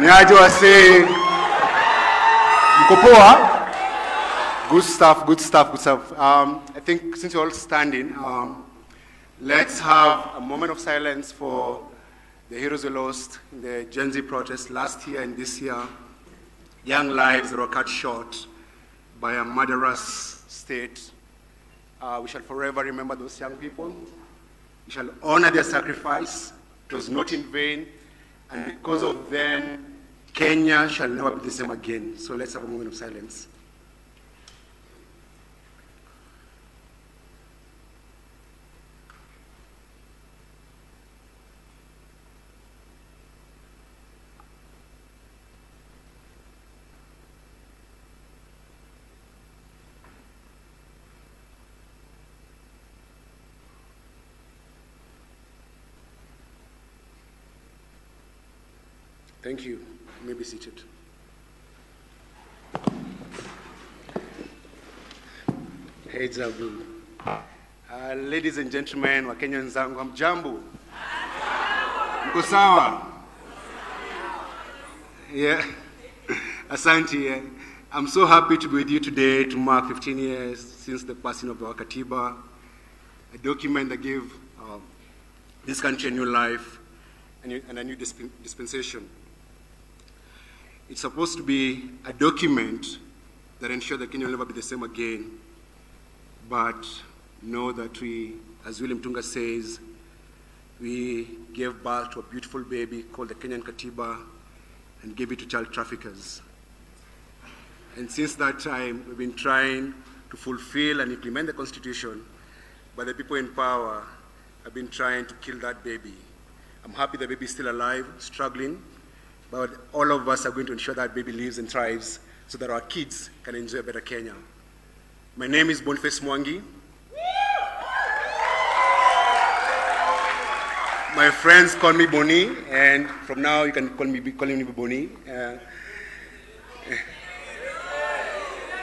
Niaje wase. Mko poa? Good stuff, good stuff, good stuff. I think since you're all standing, let's have a moment of silence for the heroes we lost in the Gen Z protest last year and this year. Young lives that were cut short by a murderous state. We shall forever remember those young people. We shall honor their sacrifice. It was not in vain. And because of them, Kenya shall never be the same again. So let's have a moment of silence. Thank you. You may be seated. Hey, Zabu. Ladies and gentlemen, wa Kenya wenzangu, hamjambo? Mko sawa? Yeah. Asante. I'm so happy to be with you today to mark 15 years since the passing of our Katiba, a document that gave this country a new life and a new dispensation. It's supposed to be a document that ensures that Kenya will never be the same again. But know that we, as William Tunga says, we gave birth to a beautiful baby called the Kenyan Katiba and gave it to child traffickers. And since that time, we've been trying to fulfill and implement the Constitution, but the people in power have been trying to kill that baby. I'm happy the baby is still alive, struggling, but all of us are going to ensure that baby lives and thrives so that our kids can enjoy a better Kenya. My name is Boniface Mwangi. My friends call me Boni, and from now you can calling me Boni.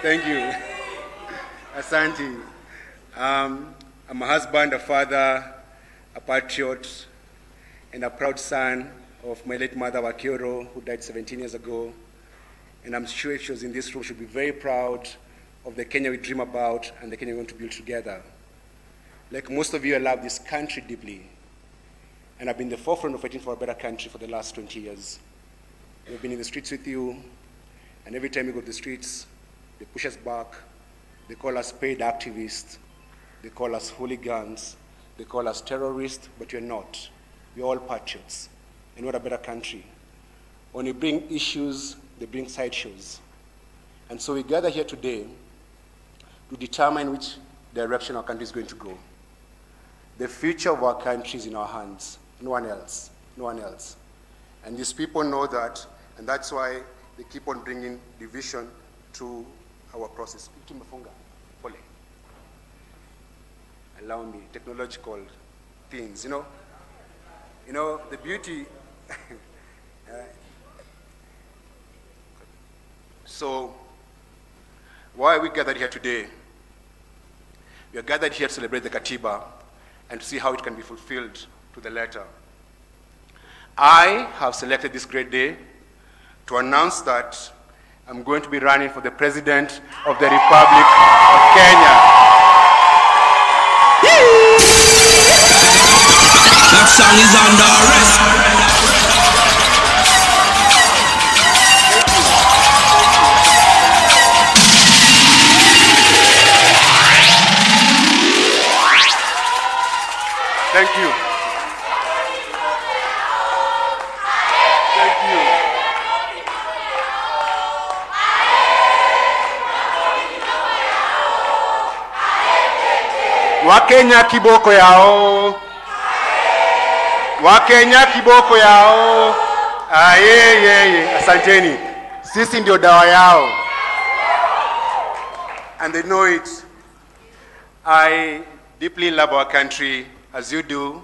Thank you. Asante. I'm a husband, a father, a patriot, and a proud son of my late mother, Wakioro, who died 17 years ago. And I'm sure if she was in this room, she'd be very proud of the Kenya we dream about and the Kenya we want to build together. Like most of you, I love this country deeply. And I've been in the forefront of fighting for a better country for the last 20 years. We've been in the streets with you, and every time we go to the streets, they push us back. They call us paid activists. They call us hooligans. They call us terrorists, but we're not. We're all patriots. And what a better country. When you bring issues, they bring sideshows. And so we gather here today to determine which direction our country is going to go. The future of our country is in our hands. No one else. No one else. And these people know that, and that's why they keep on bringing division to our process. Allow me, technological things, you know, the beauty. So, why are we gathered here today? We are gathered here to celebrate the Katiba and to see how it can be fulfilled to the letter. I have selected this great day to announce that I'm going to be running for the President of the Republic of Kenya. That song is under arrest. Thank you. Thank you. Wakenya kiboko yao. Wakenya kiboko yao. Ye. Asanteni. Sisi ndio dawa yao. And they know it. I deeply love our country, as you do,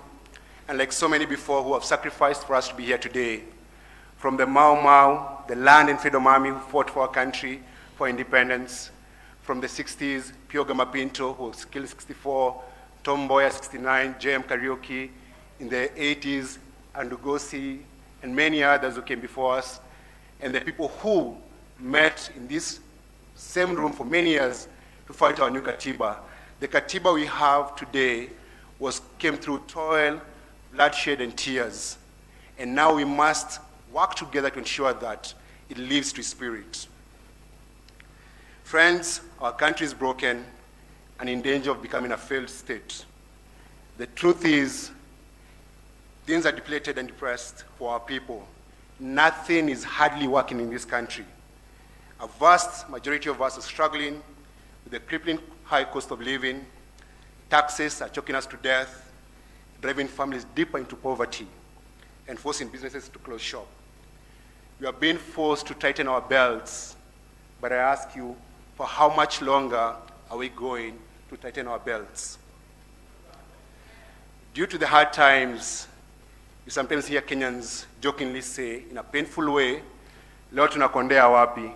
and like so many before who have sacrificed for us to be here today. From the Mau Mau, the Land and Freedom Army who fought for our country for independence. From the 60s, Pio Gamapinto, who was killed 64, Tom Mboya 69, J.M. Kariuki in the 80s, Andugosi, and many others who came before us. and the people who met in this same room for many years to fight our new Katiba. The Katiba we have today came through toil, bloodshed, and tears. And now we must work together to ensure that it lives to spirit. Friends, our country is broken and in danger of becoming a failed state. The truth is, things are depleted and depressed for our people. Nothing is hardly working in this country. A vast majority of us are struggling with the crippling high cost of living. Taxes are choking us to death, driving families deeper into poverty, and forcing businesses to close shop. We are being forced to tighten our belts, but I ask you, for how much longer are we going to tighten our belts? Due to the hard times, you sometimes hear Kenyans jokingly say, in a painful way, leo tunakondea wapi?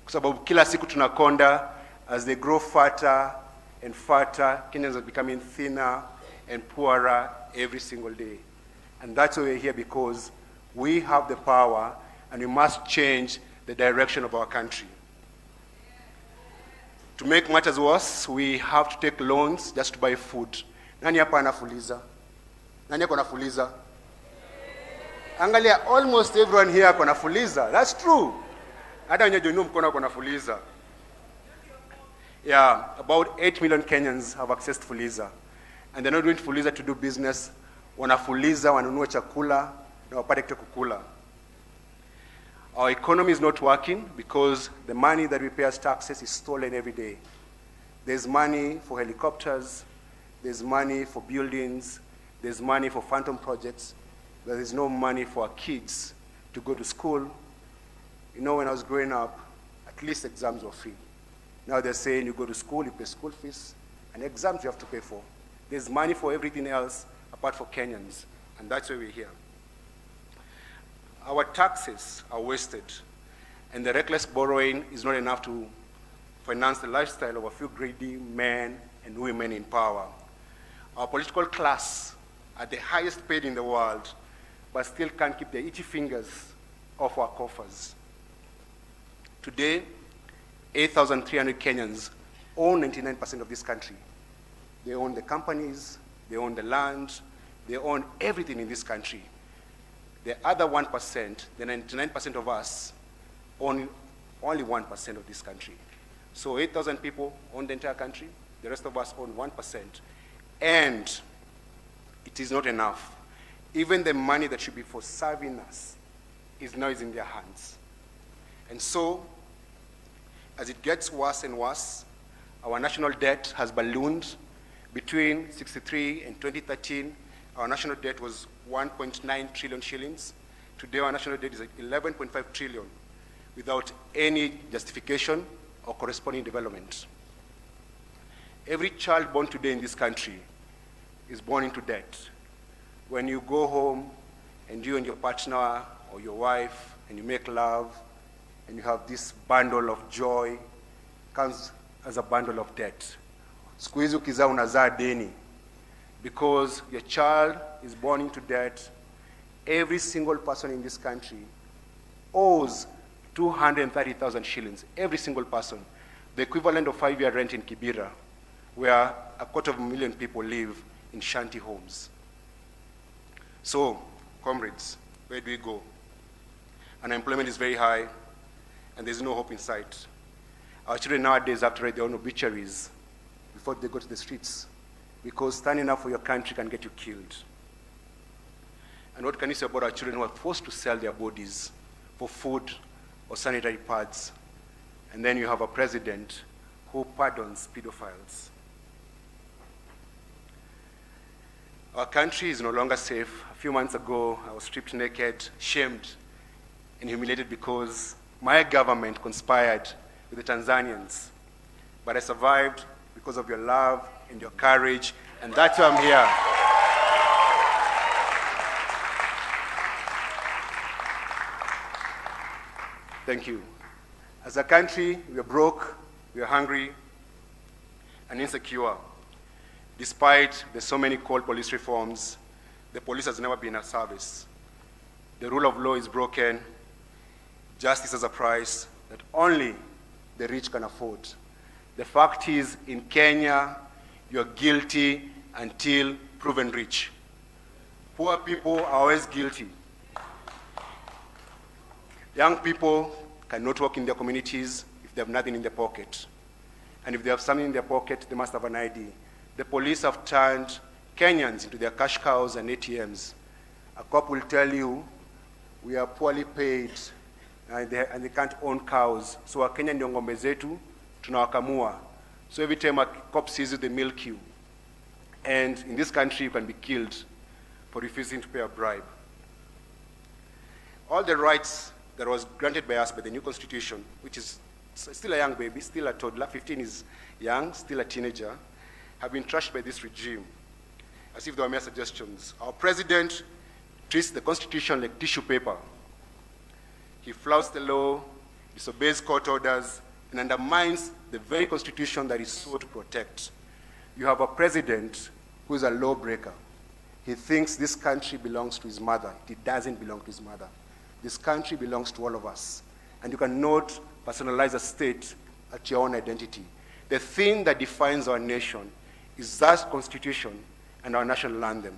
Kwa sababu kila siku tunakonda, as they grow fatter and fatter, Kenyans are becoming thinner and poorer every single day. And that's why we're here, because we have the power and we must change the direction of our country. To make matters worse, we have to take loans just to buy food. Nani hapa anafuliza? Nani hapa anafuliza? Angalia, almost everyone here hapa anafuliza. That's true. Hata wenye jonu mkono hapa anafuliza. Yeah, about 8 million Kenyans have accessed Fuliza. And they're not doing Fuliza to do business. Wanafuliza, wanunua chakula, na wapate kitu kukula. Our economy is not working because the money that we pay as taxes is stolen every day. There's money for helicopters, there's money for buildings, there's money for phantom projects, but there's no money for our kids to go to school. You know, when I was growing up, at least exams were free. Now they're saying you go to school, you pay school fees, and exams you have to pay for. There's money for everything else apart from Kenyans, and that's why we're here. Our taxes are wasted, and the reckless borrowing is not enough to finance the lifestyle of a few greedy men and women in power. Our political class are the highest paid in the world, but still can't keep their itchy fingers off our coffers. Today, 8,300 Kenyans own 99% of this country. They own the companies, they own the land, they own everything in this country. The other 1%, the 99% of us, own only 1% of this country. So 8,000 people own the entire country, the rest of us own 1%. And it is not enough. Even the money that should be for serving us is now in their hands. And so, as it gets worse and worse, our national debt has ballooned. Between 1963 and 2013, our national debt was 1.9 trillion shillings. Today, our national debt is 11.5 trillion without any justification or corresponding development. Every child born today in this country is born into debt. When you go home and you and your partner or your wife and you make love and you have this bundle of joy, comes as a bundle of debt. Siku hizi ukizaa unazaa deni. Because your child is born into debt, every single person in this country owes 230,000 shillings, every single person, the equivalent of 5-year rent in Kibera, where 250,000 people live in shanty homes. So, comrades, where do we go? Unemployment is very high, and there's no hope in sight. Our children nowadays have to write their own obituaries before they go to the streets, because standing up for your country can get you killed. And what can you say about our children who are forced to sell their bodies for food or sanitary pads? And then you have a president who pardons pedophiles. Our country is no longer safe. A few months ago, I was stripped naked, shamed, and humiliated because my government conspired with the Tanzanians. But I survived because of your love and your courage, and that's why I'm here. Thank you. As a country, we are broke, we are hungry, and insecure. Despite the so many called police reforms, the police has never been of service. The rule of law is broken. justice as a price that only the rich can afford. The fact is, in Kenya, you're guilty until proven rich. Poor people are always guilty. Young people cannot work in their communities if they have nothing in their pocket. And if they have something in their pocket, they must have an ID. The police have turned Kenyans into their cash cows and ATMs. A cop will tell you, we are poorly paid and they can't own cows. So a Kenyan ndio ngombe zetu, tunawakamua. So every time a cop sees you, they milk you. And in this country, you can be killed for refusing to pay a bribe. All the rights that was granted by us by the new constitution, which is still a young baby, still a toddler, 15 is young, still a teenager, have been trashed by this regime, as if they were mere suggestions. Our president treats the constitution like tissue paper. He flouts the law, disobeys court orders, and undermines the very constitution that is sought to protect. You have a president who is a lawbreaker. He thinks this country belongs to his mother. It doesn't belong to his mother. This country belongs to all of us. And you cannot personalize a state at your own identity. The thing that defines our nation is that constitution and our national anthem.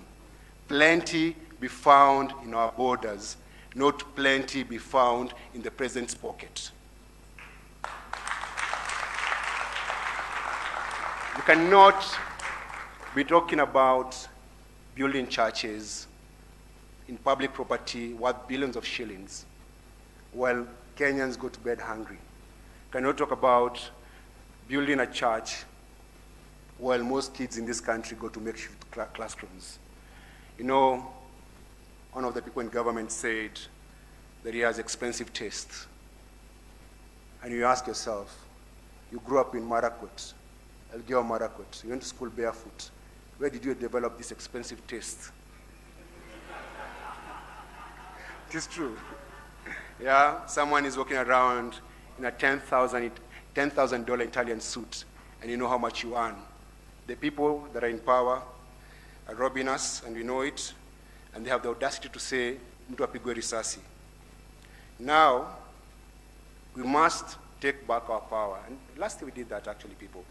Plenty be found in our borders, not plenty be found in the president's pocket. You cannot be talking about building churches in public property worth billions of shillings while Kenyans go to bed hungry. You cannot talk about building a church while most kids in this country go to makeshift classrooms. You know, one of the people in government said that he has expensive taste. And you ask yourself, you grew up in Marakwet, Elgeyo Marakwet, you went to school barefoot. Where did you develop this expensive taste? It is true. Yeah, someone is walking around in a $10,000 Italian suit, and you know how much you earn. The people that are in power are robbing us, and we know it, and they have the audacity to say, mtu apigwe risasi. Now, we must take back our power. And last year we did that, actually, people.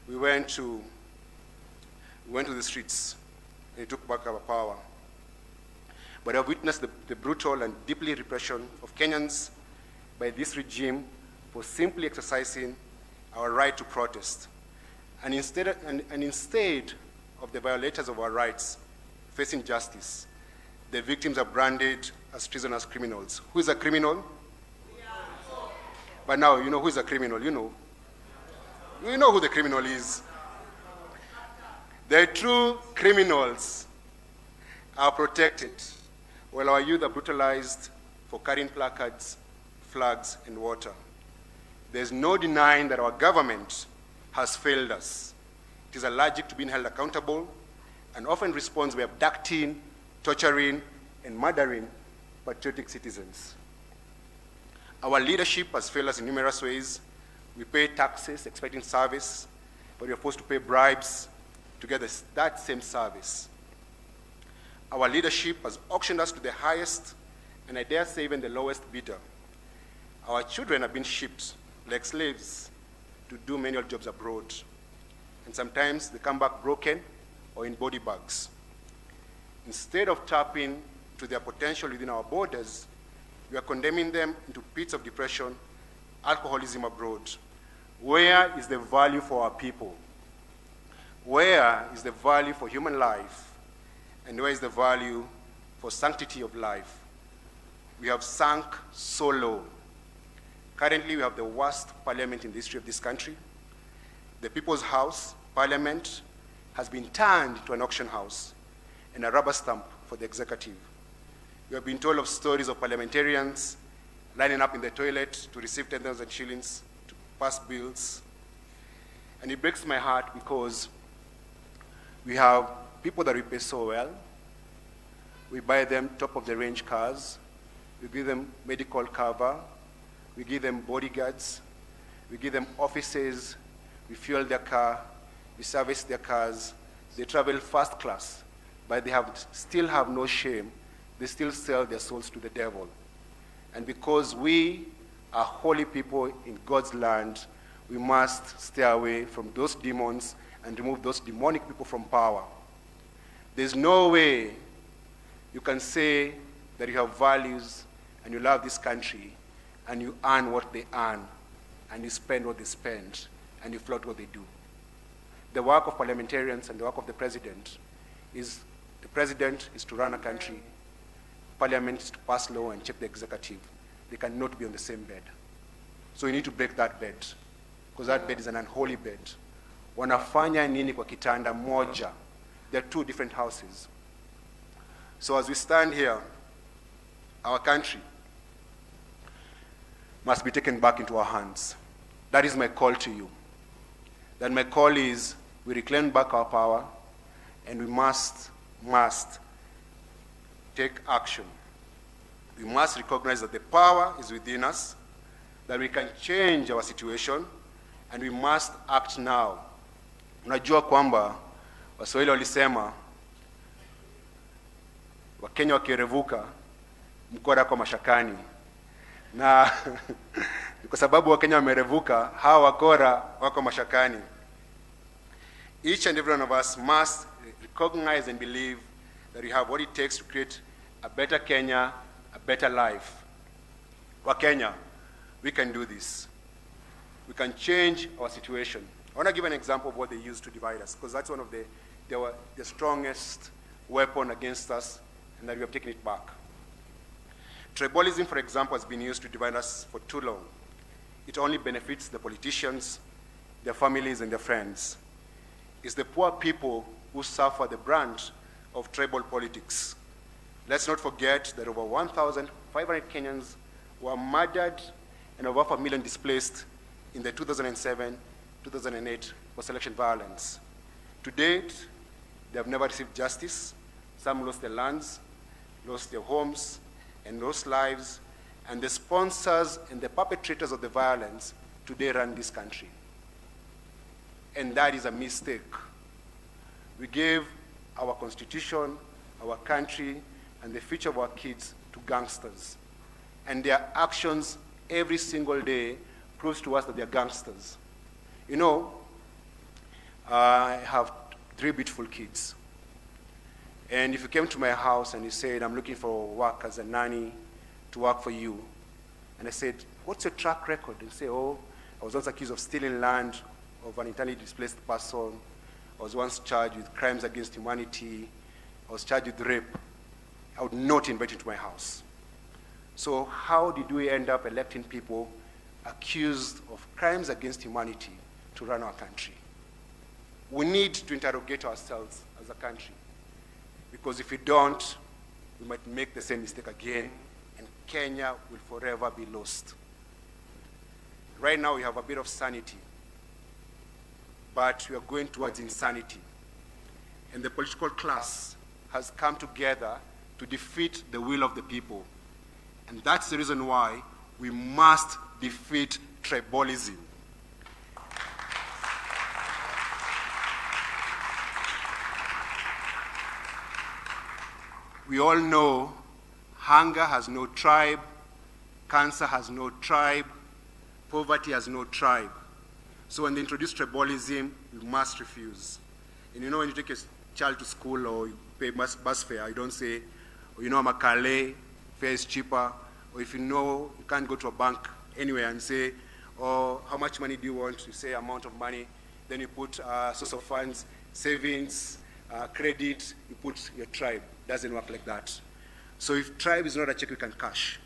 We went to the streets, and we took back our power. But I've witnessed the brutal and deeply repression of Kenyans by this regime for simply exercising our right to protest. And instead of the violators of our rights facing justice, the victims are branded as treasonous criminals. Who is a criminal? But now, you know who is a criminal, you know. You know who the criminal is. The true criminals are protected, while our youth are brutalized for carrying placards, flags, and water. There's no denying that our government has failed us. It is allergic to being held accountable and often responds by abducting, torturing, and murdering patriotic citizens. Our leadership has failed us in numerous ways. We pay taxes expecting service, but we are forced to pay bribes to get that same service. Our leadership has auctioned us to the highest, and I dare say even the lowest bidder. Our children have been shipped like slaves to do menial jobs abroad, and sometimes they come back broken or in body bags. Instead of tapping to their potential within our borders, we are condemning them into pits of depression, alcoholism abroad. Where is the value for our people? Where is the value for human life? And where is the value for sanctity of life? We have sunk so low. Currently, we have the worst parliament in the history of this country. The People's House, Parliament, has been turned into an auction house and a rubber stamp for the executive. We have been told of stories of parliamentarians lining up in the toilet to receive 10,000 shillings to pass bills. And it breaks my heart because we have people that we pay so well. We buy them top-of-the-range cars. We give them medical cover. We give them bodyguards. We give them offices. We fuel their car. We service their cars. They travel first class, but they still have no shame. They still sell their souls to the devil. And because we are holy people in God's land, we must stay away from those demons and remove those demonic people from power. There's no way you can say that you have values and you love this country and you earn what they earn and you spend what they spend and you flout what they do. The work of parliamentarians and the work of the president is to run a country, parliament is to pass law and check the executive. They cannot be on the same bed. So you need to break that bed, because that bed is an unholy bed. Wanafanya nini kwa kitanda moja? There are two different houses. So as we stand here, our country must be taken back into our hands. That is my call to you. That my call is we reclaim back our power and we must take action. We must recognize that the power is within us, that we can change our situation, and we must act now. Unajua kwamba Waswahili walisema Wakenya wakirevuka mkora kwa mashakani, na kwa sababu Wakenya wamerevuka, hawa wakora wako mashakani. Each and every one of us must recognize and believe that we have what it takes to create a better Kenya, a better life. Wakenya, we can do this. We can change our situation. I want to give an example of what they used to divide us, because that's one of the strongest weapon against us, and that we have taken it back. Tribalism, for example, has been used to divide us for too long. It only benefits the politicians, their families, and their friends. It's the poor people who suffer the brunt of tribal politics. Let's not forget that over 1,500 Kenyans were murdered and over 500,000 displaced in the 2007-2008 post-election violence. To date, they have never received justice. Some lost their lands, lost their homes, and lost lives, and the sponsors and the perpetrators of the violence today run this country. And that is a mistake. We gave our constitution, our country, and the future of our kids to gangsters. And their actions every single day proves to us that they're gangsters. You know, I have 3 beautiful kids. And if you came to my house and you said, I'm looking for work as a nanny to work for you, and I said, what's your track record? And you say, oh, I was once accused of stealing land of an internally displaced person. I was once charged with crimes against humanity. I was charged with rape. I would not invite you to my house. So how did we end up electing people accused of crimes against humanity to run our country? We need to interrogate ourselves as a country, because if we don't, we might make the same mistake again, and Kenya will forever be lost. Right now we have a bit of sanity, but we are going towards insanity. And the political class has come together to defeat the will of the people. And that's the reason why we must defeat tribalism. We all know hunger has no tribe, cancer has no tribe, poverty has no tribe. So when they introduce tribalism, we must refuse. And you know, when you take a child to school or you pay bus fare, you don't say, oh, you know, I'm a Calais, fare is cheaper. Or if you know you can't go to a bank anywhere and say, oh, how much money do you want? You say amount of money. Then you put source of funds, savings, credit, you put your tribe. Doesn't work like that. So if tribe is not a check we can cash,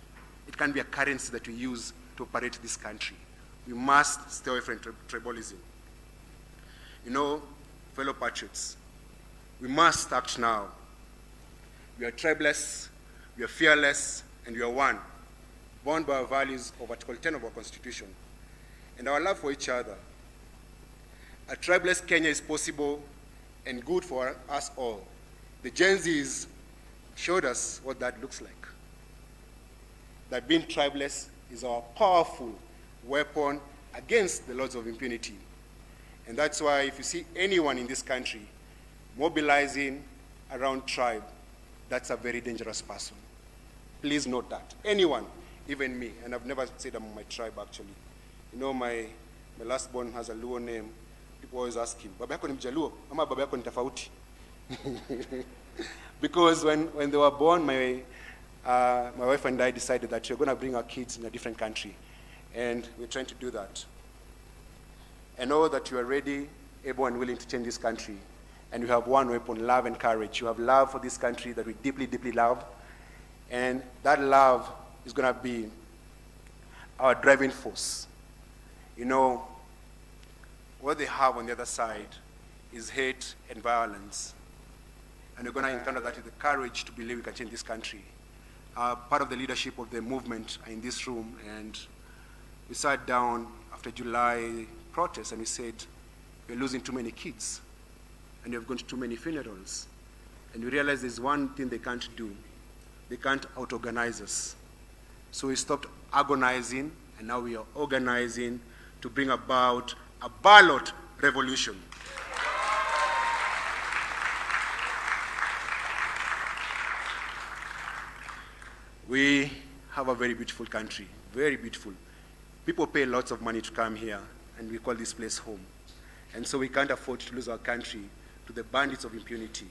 it can be a currency that we use to operate this country. We must stay away from tribalism. You know, fellow patriots, we must act now. We are tribeless, we are fearless, and we are one, bound by our values of Article 10 of our Constitution, and our love for each other. A tribeless Kenya is possible and good for us all. The Gen Zs showed us what that looks like. That being tribeless is our powerful weapon against the laws of impunity. And that's why if you see anyone in this country mobilizing around tribe, that's a very dangerous person. Please note that. Anyone even me, and I've never said I'm my tribe actually. You know, my last born has a Luo name. People always ask him, baba yako ni Mjaluo, ama baba yako ni tofauti? Because when they were born, my wife and I decided that we're going to bring our kids in a different country. And we're trying to do that. I know that you are ready, able and willing to change this country. And you have one weapon, love and courage. You have love for this country that we deeply, deeply love. And that love is going to be our driving force. You know, what they have on the other side is hate and violence. And we're going to encounter that with the courage to believe we can change this country. Part of the leadership of the movement are in this room, and we sat down after July protests and we said, we're losing too many kids, and we've gone to too many funerals. And we realized there's one thing they can't do. They can't out-organize us. So we stopped agonizing, and now we are organizing to bring about a ballot revolution. We have a very beautiful country, very beautiful. People pay lots of money to come here, and we call this place home. And so we can't afford to lose our country to the bandits of impunity.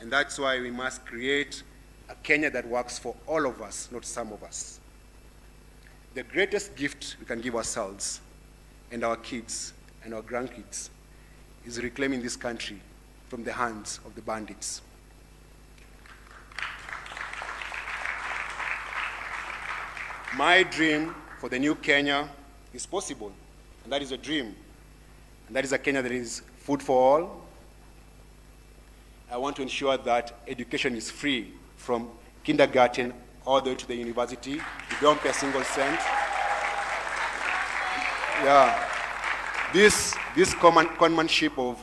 And that's why we must create a Kenya that works for all of us, not some of us. The greatest gift we can give ourselves and our kids and our grandkids is reclaiming this country from the hands of the bandits. My dream for the new Kenya is possible, and that is a dream. And that is a Kenya that is food for all. I want to ensure that education is free from kindergarten all the way to the university. You don't pay a single cent. Yeah. This conmanship of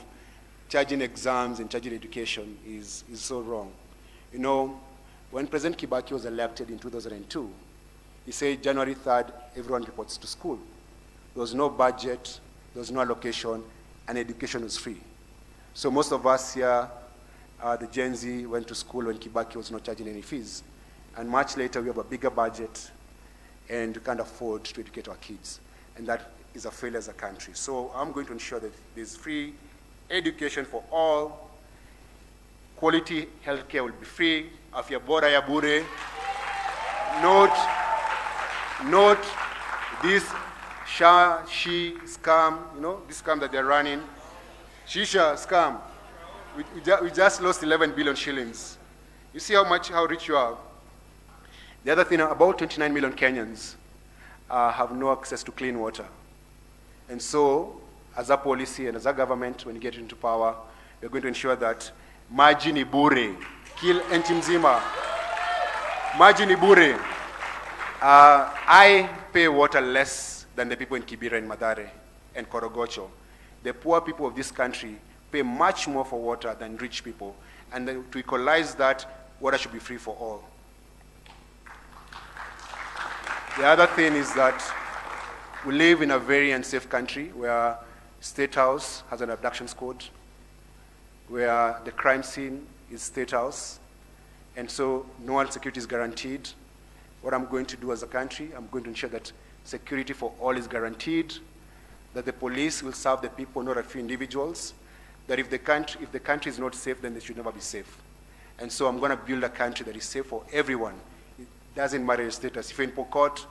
charging exams and charging education is so wrong. You know, when President Kibaki was elected in 2002, he said January 3rd, everyone reports to school. There was no budget, there was no allocation, and education was free. So most of us here, the Gen Z, went to school when Kibaki was not charging any fees. And much later, we have a bigger budget, and we can't afford to educate our kids. And that is a failure as a country. So I'm going to ensure that there's free education for all. Quality healthcare will be free. Afya bora ya bure. Not this she scam, you know, this scam that they're running. Shisha scam. We just lost 11 billion shillings. You see how rich you are. The other thing, about 29 million Kenyans have no access to clean water. And so, as a policy and as a government, when you get into power, we're going to ensure that maji ni bure, kill nchi mzima. Maji ni bure. I pay water less than the people in Kibera and Mathare and Korogocho. The poor people of this country pay much more for water than rich people. And to equalize that, water should be free for all. The other thing is that we live in a very unsafe country where State House has an abductions code, where the crime scene is State House, and so no one security is guaranteed. What I'm going to do as a country, I'm going to ensure that security for all is guaranteed, that the police will serve the people, not a few individuals, that if the country is not safe, then they should never be safe. And so I'm going to build a country that is safe for everyone. It doesn't matter your status. If you're in Pokot,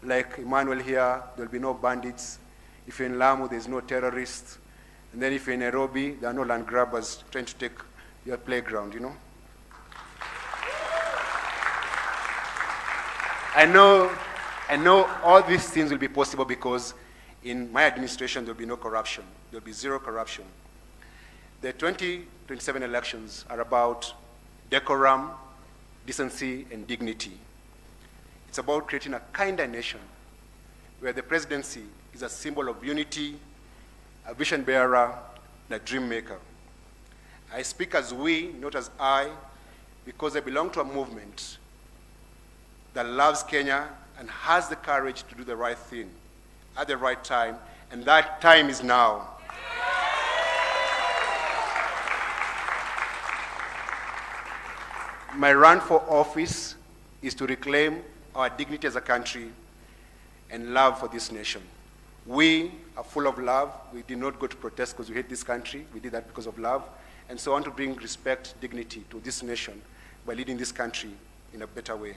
like Emmanuel here, there'll be no bandits. If you're in Lamu, there's no terrorists. And then if you're in Nairobi, there are no land grabbers trying to take your playground, you know? I know all these things will be possible because in my administration, there'll be no corruption. There'll be zero corruption. The 2027 elections are about decorum, decency, and dignity. It's about creating a kinder nation where the presidency is a symbol of unity, a vision bearer, and a dream maker. I speak as we, not as I, because I belong to a movement that loves Kenya and has the courage to do the right thing at the right time, and that time is now. My run for office is to reclaim our dignity as a country, and love for this nation. We are full of love. We did not go to protest because we hate this country. We did that because of love. And so I want to bring respect, dignity to this nation by leading this country in a better way.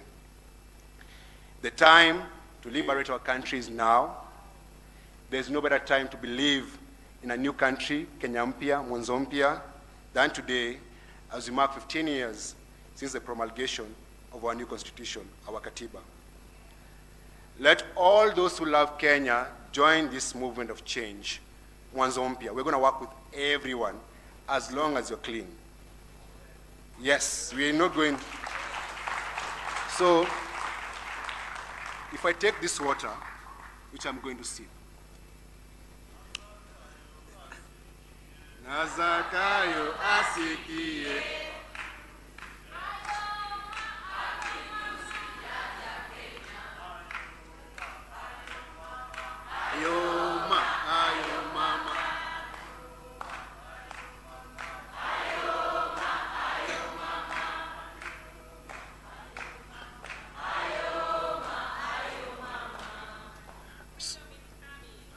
The time to liberate our country is now. There's no better time to believe in a new country, Kenya mpya, mwanzo mpya, than today, as we mark 15 years since the promulgation of our new constitution, our Katiba. Let all those who love Kenya join this movement of change, mwanzo mpya. We're going to work with everyone as long as you're clean. Yes, we're not going. So, if I take this water, which I'm going to sip, Nazakayo asikie. Ayoma, ayoma.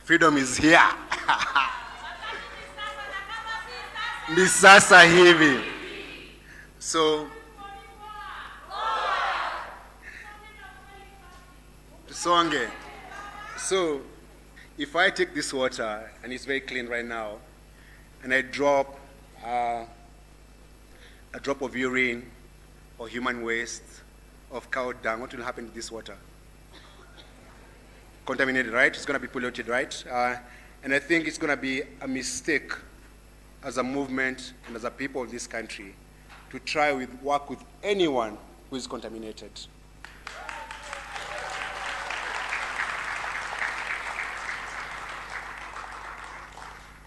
Freedom is here. Ni sasa hivi. So, tusonge. So, if I take this water, and it's very clean right now, and I drop a drop of urine or human waste of cow dung, what will happen to this water? Contaminated, right? It's going to be polluted, right? And I think it's going to be a mistake as a movement and as a people of this country to try to work with anyone who is contaminated.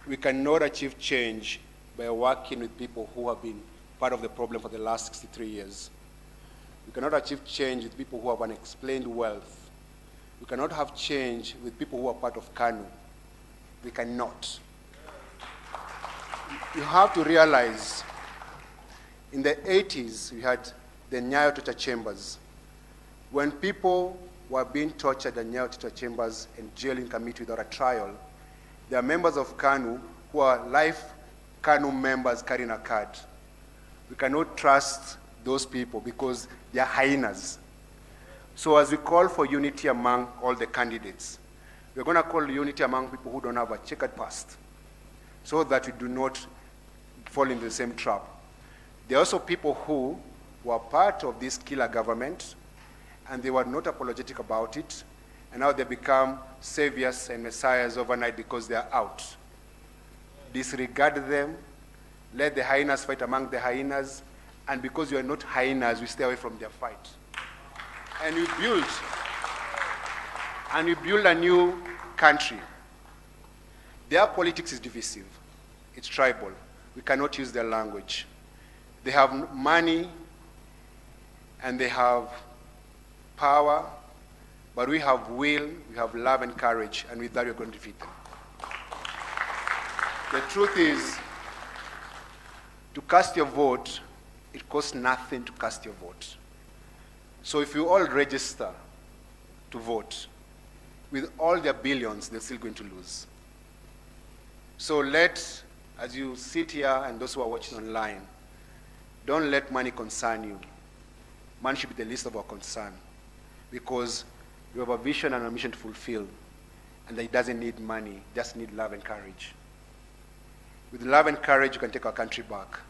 We cannot achieve change by working with people who have been part of the problem for the last 63 years. We cannot achieve change with people who have unexplained wealth. We cannot have change with people who are part of KANU. We cannot. You have to realize, in the 80s, we had the Nyayo torture chambers. When people were being tortured in Nyayo torture chambers and jailed in committee without a trial, there are members of KANU who are life KANU members carrying a card. We cannot trust those people because they are hyenas. So as we call for unity among all the candidates, we're going to call unity among people who don't have a checkered past, so that we do not fall into the same trap. There are also people who were part of this killer government, and they were not apologetic about it, and now they become saviors and messiahs overnight because they are out. Disregard them, let the hyenas fight among the hyenas, and because you are not hyenas, we stay away from their fight. And we build a new country. Their politics is divisive. It's tribal. We cannot use their language. They have money and they have power, but we have will, we have love and courage, and with that we're going to defeat them. The truth is, to cast your vote, it costs nothing to cast your vote. So if you all register to vote, with all their billions, they're still going to lose. So as you sit here and those who are watching online, don't let money concern you. Money should be the least of our concern, because you have a vision and a mission to fulfill, and it doesn't need money, just need love and courage. With love and courage, you can take our country back.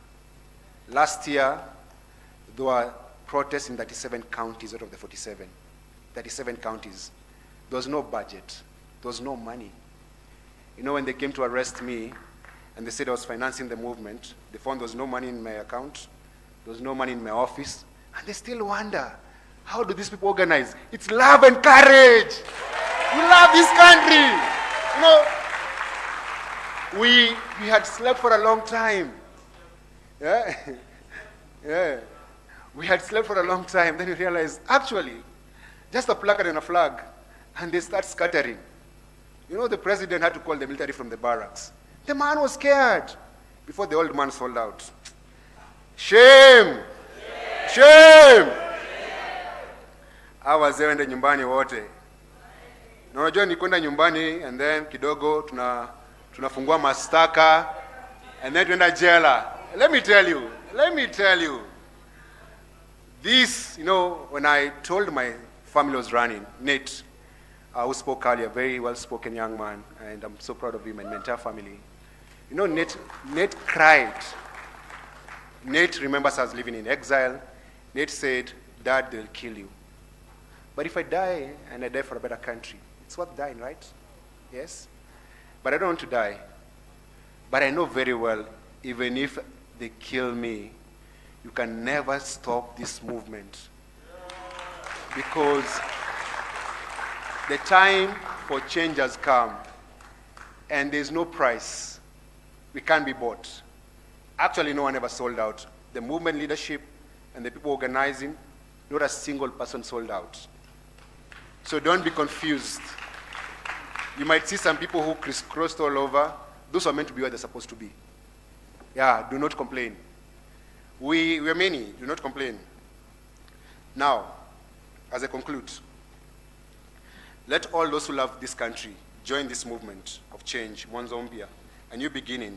Last year, there were protests in 37 counties out of the 47. 37 counties. There was no budget. There was no money. You know, when they came to arrest me, and they said I was financing the movement, they found there was no money in my account, there was no money in my office, and they still wonder, how do these people organize? It's love and courage. We love this country. You know, we had slept for a long time. Yeah? Yeah. We had slept for a long time. Then we realized, actually, just a placard and a flag, and they start scattering. You know, the president had to call the military from the barracks. The man was scared before the old man sold out. Shame! Shame! hawa wazee waende nyumbani wote. Na unajua ni kwenda nyumbani and then kidogo tunafungua mashtaka and then tuenda jela. Let me tell you. This, when I told my family was running, Nate, who spoke earlier, very well-spoken young man, and I'm so proud of him and my entire family. Nate cried. Nate remembers us living in exile. Nate said, Dad, they'll kill you. But if I die, and I die for a better country, it's worth dying, right? Yes? But I don't want to die. But I know very well, even if they kill me, you can never stop this movement. Because the time for change has come, and there's no price. We can't be bought. Actually, no one ever sold out. The movement leadership and the people organizing, not a single person sold out. So don't be confused. You might see some people who crisscrossed all over. Those are meant to be where they're supposed to be. Yeah, do not complain. We're many, do not complain. Now, as I conclude, let all those who love this country join this movement of change, Mwanzo mpya, a new beginning,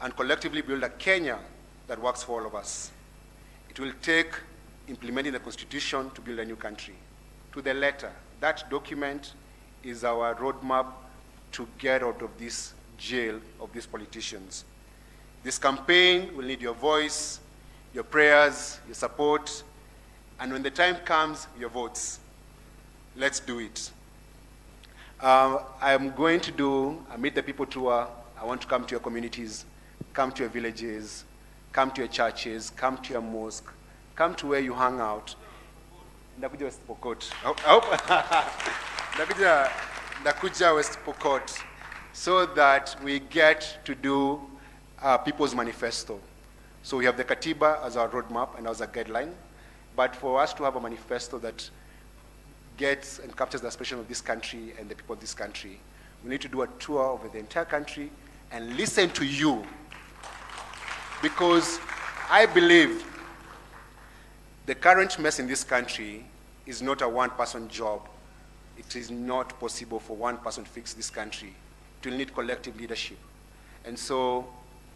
and collectively build a Kenya that works for all of us. It will take implementing the Constitution to build a new country. To the letter, that document is our roadmap to get out of this jail of these politicians. This campaign will need your voice, your prayers, your support, and when the time comes, your votes. Let's do it. I'm going to do a Meet the People tour. I want to come to your communities, come to your villages, come to your churches, come to your mosque, come to where you hang out. Ndakuja West Pokot. Ndakuja West Pokot, so that we get to do People's Manifesto. So we have the Katiba as our roadmap and as a guideline, but for us to have a manifesto that gets and captures the aspiration of this country and the people of this country, we need to do a tour over the entire country and listen to you. Because I believe the current mess in this country is not a one-person job. It is not possible for one person to fix this country. It will need collective leadership. And so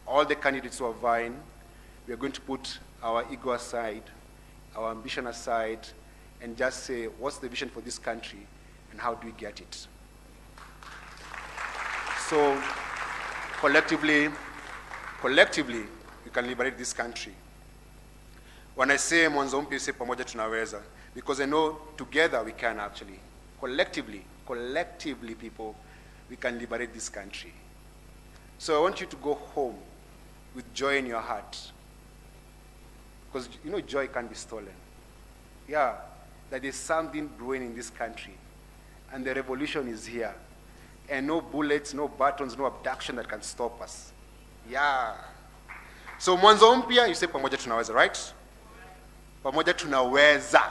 all the candidates who are vying, we are going to put our ego aside, our ambition aside, and just say, what's the vision for this country, and how do we get it? So collectively, we can liberate this country. When I say Mwanzo mpya, say pamoja tunaweza, because I know together we can actually. Collectively people, we can liberate this country. So I want you to go home with joy in your heart. Because joy can't be stolen. Yeah, that there's something brewing in this country. And the revolution is here. And no bullets, no buttons, no abduction that can stop us. Yeah. So Mwanzo mpya, you say pamoja tunaweza, right? Pamoja tunaweza.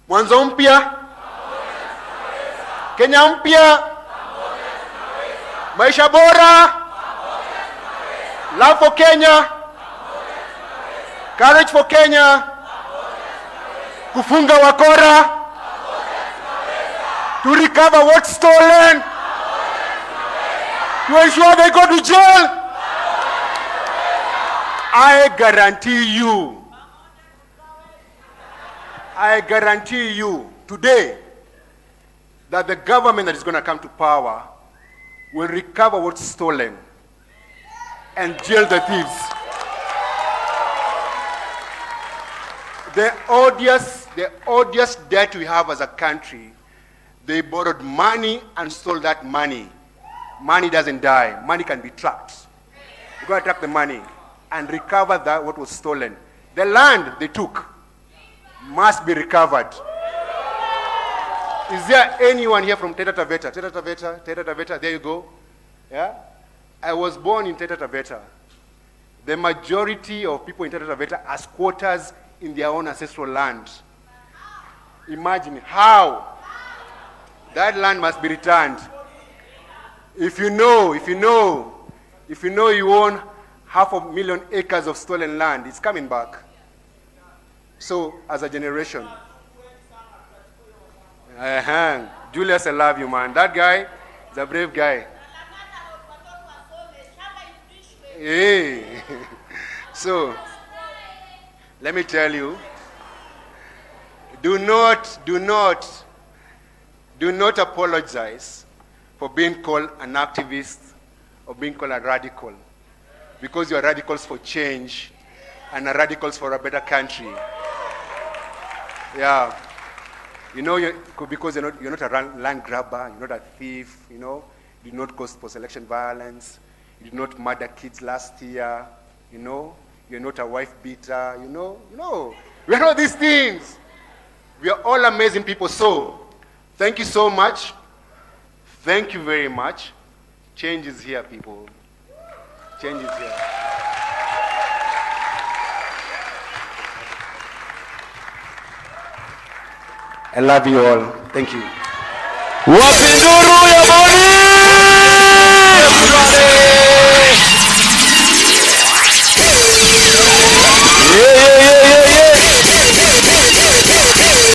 Mwanzo mpya. Kenya mpya. Maisha bora. Love for Kenya. Courage for Kenya. Kufunga wakora. To recover what's stolen. To ensure they go to jail. I guarantee you today that the government that is going to come to power will recover what's stolen and jail the thieves. The odious debt we have as a country, they borrowed money and stole that money. Money doesn't die. Money can be tracked. You're going to track the money and recover that what was stolen. The land they took must be recovered. Is there anyone here from Taita Taveta? There you go. Yeah? I was born in Taita Taveta. The majority of people in Taita Taveta are squatters in their own ancestral land. Imagine how that land must be returned. If you know you own 500,000 acres of stolen land, it's coming back. So, as a generation, Julius, I love you, man. That guy is a brave guy. Hey. So, let me tell you, do not apologize for being called an activist or being called a radical, because you are radicals for change and are radicals for a better country. Yeah. You know, because you're not a land grabber, you're not a thief, you know, you did not cause post-election violence, you did not murder kids last year, you know, you're not a wife beater, you know, we are not these things. We are all amazing people. So, thank you so much. Thank you very much. Change is here, people. Change is here. I love you all. Thank you. Wapinduru ya